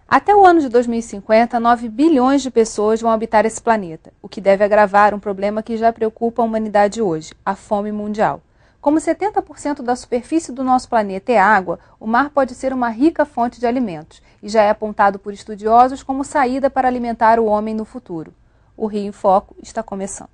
Até o ano de 2050, 9 bilhões de pessoas vão habitar esse planeta, o que deve agravar um problema que já preocupa a humanidade hoje, a fome mundial. Como 70% da superfície do nosso planeta é água, o mar pode ser uma rica fonte de alimentos e já é apontado por estudiosos como saída para alimentar o homem no futuro. O Rio em Foco está começando.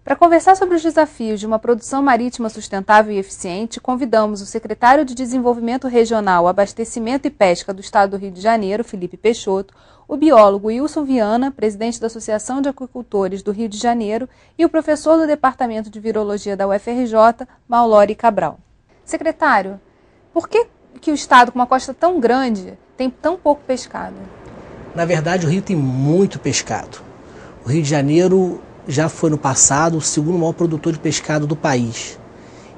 Para conversar sobre os desafios de uma produção marítima sustentável e eficiente, convidamos o secretário de Desenvolvimento Regional, Abastecimento e Pesca do Estado do Rio de Janeiro, Felipe Peixoto, o biólogo Wilson Viana, presidente da Associação de Aquicultores do Rio de Janeiro, e o professor do Departamento de Virologia da UFRJ, Maulori Cabral. Secretário, por que o Estado, com uma costa tão grande, tem tão pouco pescado? Na verdade, o Rio tem muito pescado. O Rio de Janeiro já foi no passado o segundo maior produtor de pescado do país.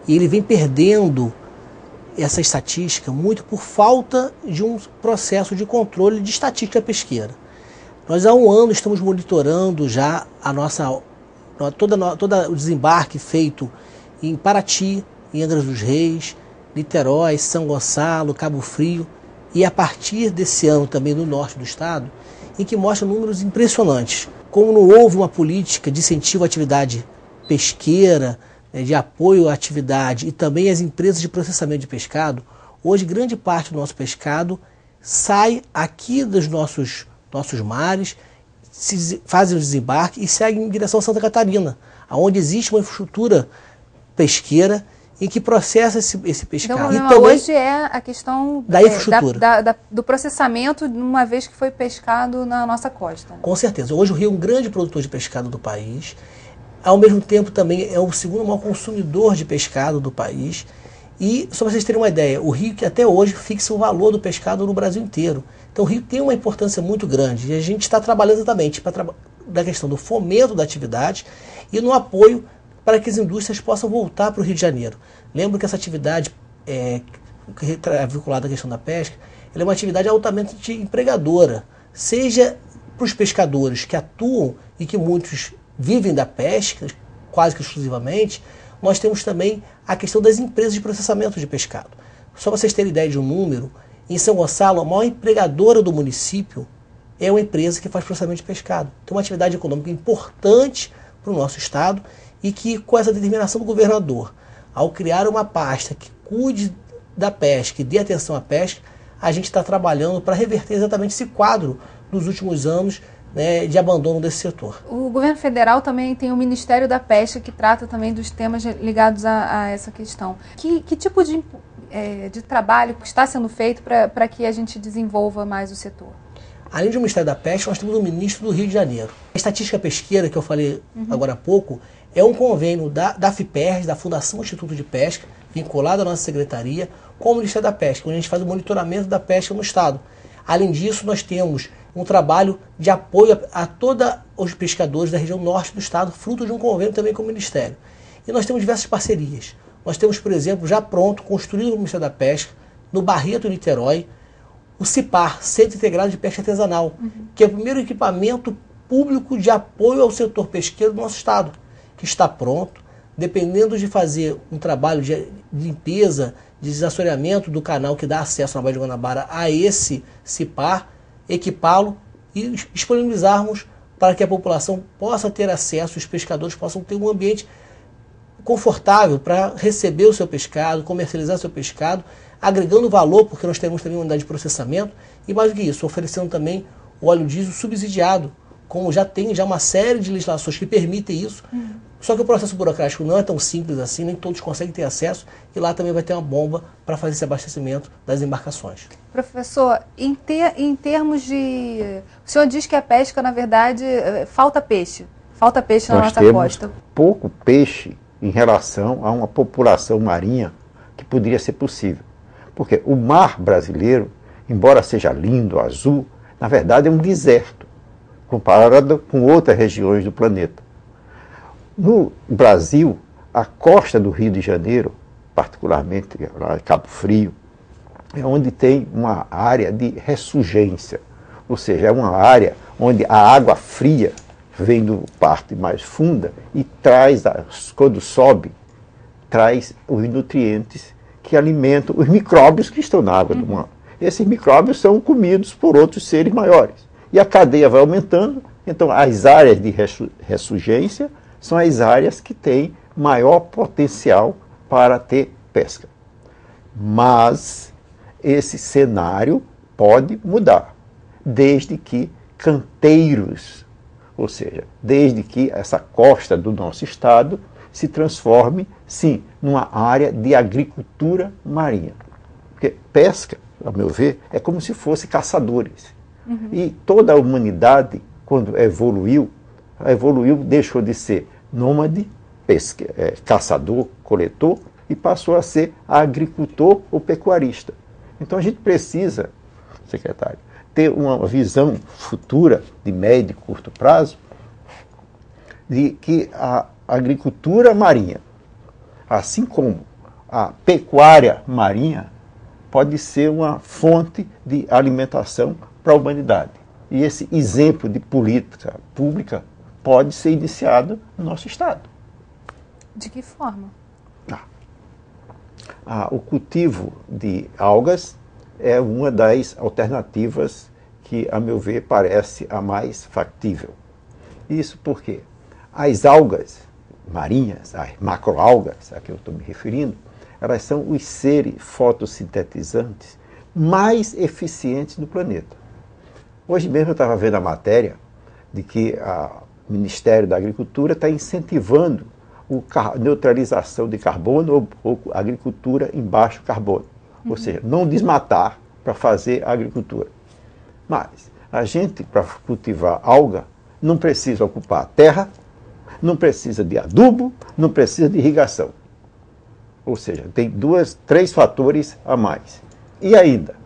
E ele vem perdendo essa estatística muito por falta de um processo de controle de estatística pesqueira. Nós há um ano estamos monitorando já todo o desembarque feito em Paraty, em Angra dos Reis, Niterói, São Gonçalo, Cabo Frio, e a partir desse ano também no norte do estado, em que mostra números impressionantes. Como não houve uma política de incentivo à atividade pesqueira, de apoio à atividade e também às empresas de processamento de pescado, hoje grande parte do nosso pescado sai aqui dos nossos mares, faz o desembarque e segue em direção a Santa Catarina, onde existe uma infraestrutura pesqueira em que processa esse pescado. Então, o problema hoje é a questão da infraestrutura. Do processamento, uma vez que foi pescado na nossa costa. Com certeza. Hoje o Rio é um grande produtor de pescado do país. Ao mesmo tempo também é o segundo maior consumidor de pescado do país. E, só para vocês terem uma ideia, o Rio que até hoje fixa o valor do pescado no Brasil inteiro. Então o Rio tem uma importância muito grande. E a gente está trabalhando exatamente da questão do fomento da atividade e no apoio para que as indústrias possam voltar para o Rio de Janeiro. Lembro que essa atividade vinculada à questão da pesca, ela é uma atividade altamente empregadora, seja para os pescadores que atuam e que muitos vivem da pesca, quase que exclusivamente, nós temos também a questão das empresas de processamento de pescado. Só para vocês terem ideia de um número, em São Gonçalo, a maior empregadora do município é uma empresa que faz processamento de pescado. Então, uma atividade econômica importante para o nosso estado, e que com essa determinação do governador, ao criar uma pasta que cuide da pesca e dê atenção à pesca, a gente está trabalhando para reverter exatamente esse quadro dos últimos anos, né, de abandono desse setor. O governo federal também tem o Ministério da Pesca, que trata também dos temas ligados a essa questão. Que tipo de trabalho está sendo feito para que a gente desenvolva mais o setor? Além do Ministério da Pesca, nós temos o Ministro do Rio de Janeiro. A estatística pesqueira, que eu falei agora há pouco, é um convênio da FIPERJ, da Fundação Instituto de Pesca, vinculado à nossa secretaria, com o Ministério da Pesca, onde a gente faz o monitoramento da pesca no estado. Além disso, nós temos um trabalho de apoio a todos os pescadores da região norte do estado, fruto de um convênio também com o Ministério. E nós temos diversas parcerias. Nós temos, por exemplo, já pronto, construído no Ministério da Pesca, no Barreto, Niterói, o CIPAR, Centro Integrado de Pesca Artesanal, que é o primeiro equipamento público de apoio ao setor pesqueiro do nosso estado, que está pronto, dependendo de fazer um trabalho de limpeza, de desassoreamento do canal que dá acesso na Baía de Guanabara a esse CIPAR, equipá-lo e disponibilizarmos para que a população possa ter acesso, os pescadores possam ter um ambiente confortável para receber o seu pescado, comercializar o seu pescado, agregando valor, porque nós temos também uma unidade de processamento, e mais do que isso, oferecendo também o óleo diesel subsidiado, como já tem uma série de legislações que permitem isso, só que o processo burocrático não é tão simples assim, nem todos conseguem ter acesso, e lá também vai ter uma bomba para fazer esse abastecimento das embarcações. Professor, em termos de... O senhor diz que a pesca, na verdade, falta peixe na nossa costa. Nós temos pouco peixe em relação a uma população marinha que poderia ser possível. Porque o mar brasileiro, embora seja lindo, azul, na verdade é um deserto, comparado com outras regiões do planeta. No Brasil, a costa do Rio de Janeiro, particularmente lá em Cabo Frio, é onde tem uma área de ressurgência, ou seja, é uma área onde a água fria vem do parte mais funda e traz, quando sobe, traz os nutrientes que alimentam os micróbios que estão na água do mar. Esses micróbios são comidos por outros seres maiores. E a cadeia vai aumentando, então as áreas de ressurgência são as áreas que têm maior potencial para ter pesca. Mas esse cenário pode mudar, desde que canteiros, ou seja, desde que essa costa do nosso estado se transforme, sim, numa área de agricultura marinha. Porque pesca, ao meu ver, é como se fosse caçadores. E toda a humanidade, quando evoluiu, deixou de ser nômade, caçador, coletor, e passou a ser agricultor ou pecuarista. Então a gente precisa, secretário, ter uma visão futura, de médio e curto prazo, de que a agricultura marinha, assim como a pecuária marinha, pode ser uma fonte de alimentação para a humanidade. E esse exemplo de política pública pode ser iniciado no nosso estado. De que forma? O cultivo de algas é uma das alternativas que, a meu ver, parece a mais factível. Isso porque as algas marinhas, as macroalgas a que eu estou me referindo, elas são os seres fotossintetizantes mais eficientes do planeta. Hoje mesmo eu estava vendo a matéria de que o Ministério da Agricultura está incentivando a neutralização de carbono ou agricultura em baixo carbono. Ou seja, não desmatar para fazer a agricultura. Mas a gente, para cultivar alga, não precisa ocupar terra, não precisa de adubo, não precisa de irrigação. Ou seja, tem 3 fatores a mais. E ainda,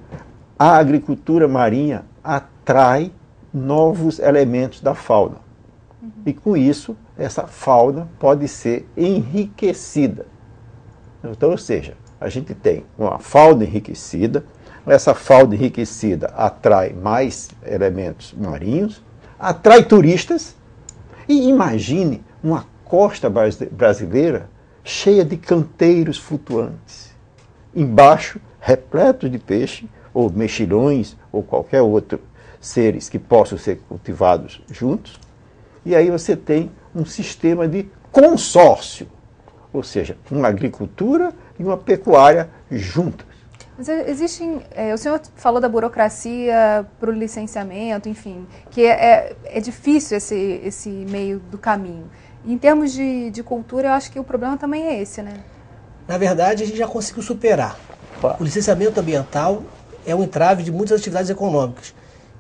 a agricultura marinha atrai novos elementos da fauna. E com isso, essa fauna pode ser enriquecida. Então, ou seja, a gente tem uma fauna enriquecida, essa fauna enriquecida atrai mais elementos marinhos, atrai turistas, e imagine uma costa brasileira cheia de canteiros flutuantes, embaixo repletos de peixe, ou mexilhões, ou qualquer outro seres que possam ser cultivados juntos, e aí você tem um sistema de consórcio, ou seja, uma agricultura e uma pecuária juntas. Mas existem, o senhor falou da burocracia para o licenciamento, enfim, que é difícil esse meio do caminho. Em termos de cultura, eu acho que o problema também é esse, né? Na verdade, a gente já conseguiu superar. O licenciamento ambiental é um entrave de muitas atividades econômicas.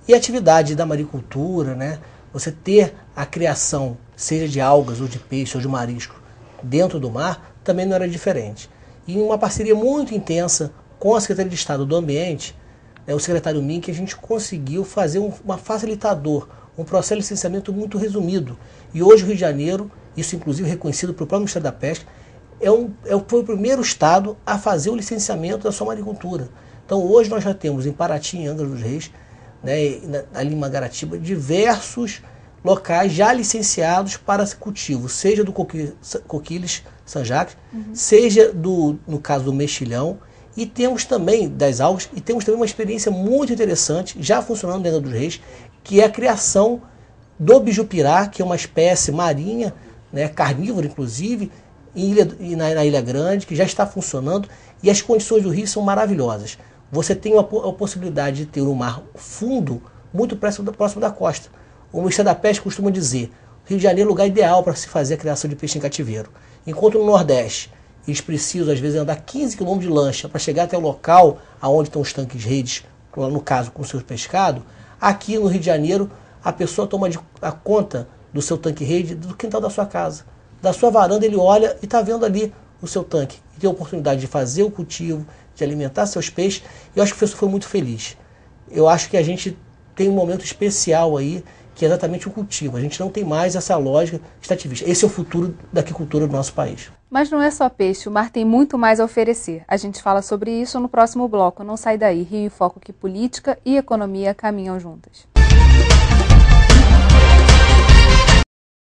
E a atividade da maricultura, né? Você ter a criação, seja de algas ou de peixe ou de marisco, dentro do mar, também não era diferente. E em uma parceria muito intensa com a Secretaria de Estado do Ambiente, o secretário Mink, a gente conseguiu fazer um facilitador, um processo de licenciamento muito resumido. E hoje o Rio de Janeiro, isso inclusive reconhecido pelo próprio Ministério da Pesca, foi o primeiro estado a fazer o licenciamento da sua maricultura. Então hoje nós já temos em Paraty, em Angra dos Reis, ali em Mangaratiba, diversos locais já licenciados para cultivo, seja do coquilles Saint-Jacques, seja no caso do mexilhão, e temos também das algas, e temos também uma experiência muito interessante, já funcionando dentro dos Reis, que é a criação do bijupirá, que é uma espécie marinha, carnívora inclusive, na Ilha Grande, que já está funcionando, e as condições do rio são maravilhosas. Você tem a possibilidade de ter um mar fundo muito próximo da costa. O Ministério da Pesca costuma dizer: Rio de Janeiro é o lugar ideal para se fazer a criação de peixe em cativeiro. Enquanto no Nordeste, eles precisam, às vezes, andar 15 km de lancha para chegar até o local onde estão os tanques redes, no caso, com o seu pescado, aqui no Rio de Janeiro, a pessoa toma a conta do seu tanque rede do quintal da sua casa. Da sua varanda, ele olha e está vendo ali o seu tanque. E tem a oportunidade de fazer o cultivo, de alimentar seus peixes. E eu acho que o professor foi muito feliz. Eu acho que a gente tem um momento especial aí, que é exatamente o cultivo. A gente não tem mais essa lógica extrativista. Esse é o futuro da agricultura do nosso país. Mas não é só peixe, o mar tem muito mais a oferecer. A gente fala sobre isso no próximo bloco. Não sai daí. Rio em Foco, que política e economia caminham juntas.